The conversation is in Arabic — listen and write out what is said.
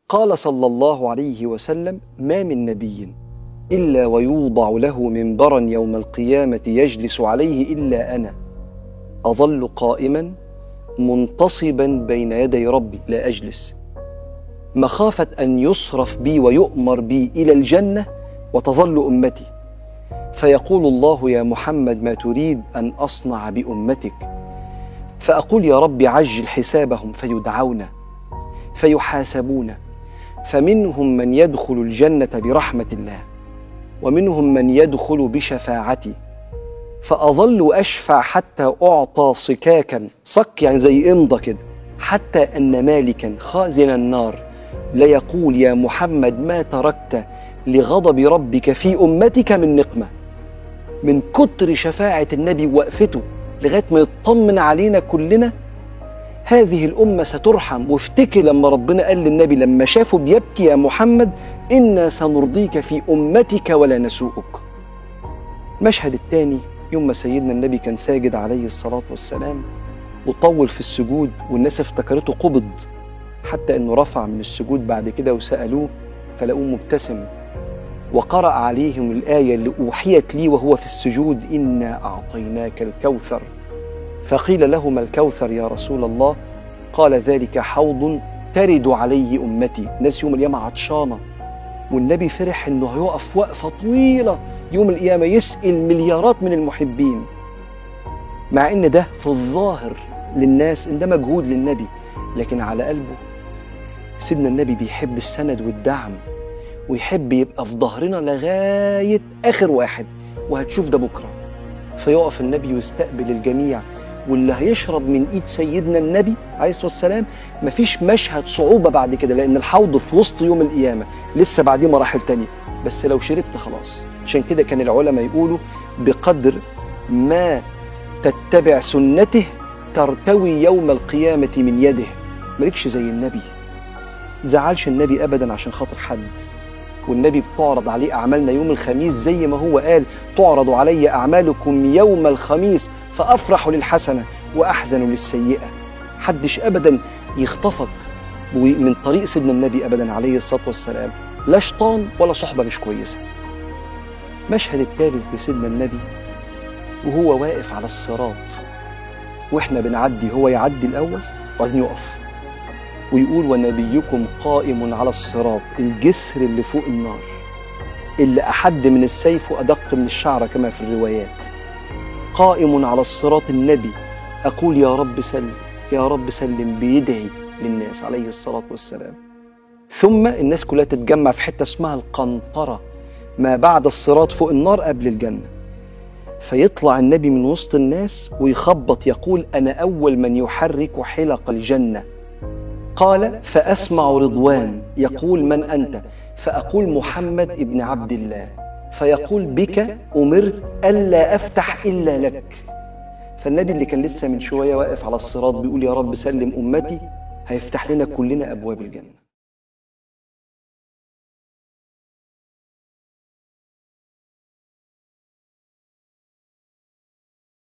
قال صلى الله عليه وسلم: ما من نبي إلا ويوضع له منبرا يوم القيامة يجلس عليه إلا أنا، أظل قائما منتصبا بين يدي ربي لا أجلس، مخافة أن يصرف بي ويؤمر بي إلى الجنة وتظل أمتي، فيقول الله: يا محمد ما تريد أن أصنع بأمتك؟ فأقول: يا رب عجل حسابهم، فيدعون فيحاسبون، فمنهم من يدخل الجنة برحمة الله، ومنهم من يدخل بشفاعتي، فأظل أشفع حتى أعطى صكاكا، صك يعني زي إمضة كده، حتى أن مالكا خازن النار ليقول: يا محمد ما تركت لغضب ربك في أمتك من نقمة. من كتر شفاعة النبي ووقفته لغاية ما يطمن علينا كلنا، هذه الأمة سترحم. وافتكر لما ربنا قال للنبي لما شافه بيبكي: يا محمد إنا سنرضيك في أمتك ولا نسوءك. المشهد الثاني يوم ما سيدنا النبي كان ساجد عليه الصلاة والسلام وطول في السجود، والناس افتكرته قبض، حتى أنه رفع من السجود بعد كده وسألوه فلقوه مبتسم، وقرأ عليهم الآية اللي أوحيت لي وهو في السجود: إنا أعطيناك الكوثر. فقيل له: ما الكوثر يا رسول الله؟ قال: ذلك حوض ترد عليه أمتي. ناس يوم القيامة عطشانة، والنبي فرح إنه هيقف وقفة طويلة يوم القيامة يسأل مليارات من المحبين، مع إن ده في الظاهر للناس إن ده مجهود للنبي، لكن على قلبه سيدنا النبي بيحب السند والدعم، ويحب يبقى في ظهرنا لغاية آخر واحد، وهتشوف ده بكرة. فيقف النبي ويستقبل الجميع، واللي هيشرب من ايد سيدنا النبي عليه الصلاة والسلام مفيش مشهد صعوبة بعد كده، لأن الحوض في وسط يوم القيامة، لسه بعديه مراحل تانية، بس لو شربت خلاص. عشان كده كان العلماء يقولوا: بقدر ما تتبع سنته ترتوي يوم القيامة من يده. مالكش زي النبي، متزعلش النبي أبدا عشان خاطر حد، والنبي بتعرض عليه أعمالنا يوم الخميس زي ما هو قال: تعرض علي أعمالكم يوم الخميس فأفرح للحسنة وأحزن للسيئة. حدش أبدا يخطفك من طريق سيدنا النبي أبدا عليه الصلاة والسلام، لا شيطان ولا صحبة مش كويسة. مشهد الثالث لسيدنا النبي وهو واقف على الصراط، وإحنا بنعدي، هو يعدي الأول وبعدين يقف ويقول: ونبيكم قائم على الصراط، الجسر اللي فوق النار اللي أحد من السيف وأدق من الشعرة كما في الروايات، قائم على الصراط النبي، أقول: يا رب سلم يا رب سلم، بيدعي للناس عليه الصلاة والسلام. ثم الناس كلها تتجمع في حتة اسمها القنطرة، ما بعد الصراط فوق النار قبل الجنة، فيطلع النبي من وسط الناس ويخبط يقول: أنا أول من يحرك حلق الجنة. قال: فأسمع رضوان يقول: من أنت؟ فأقول: محمد ابن عبد الله. فيقول: بك أمرت ألا أفتح إلا لك. فالنبي اللي كان لسه من شوية واقف على الصراط بيقول: يا رب سلم أمتي، هيفتح لنا كلنا أبواب الجنة.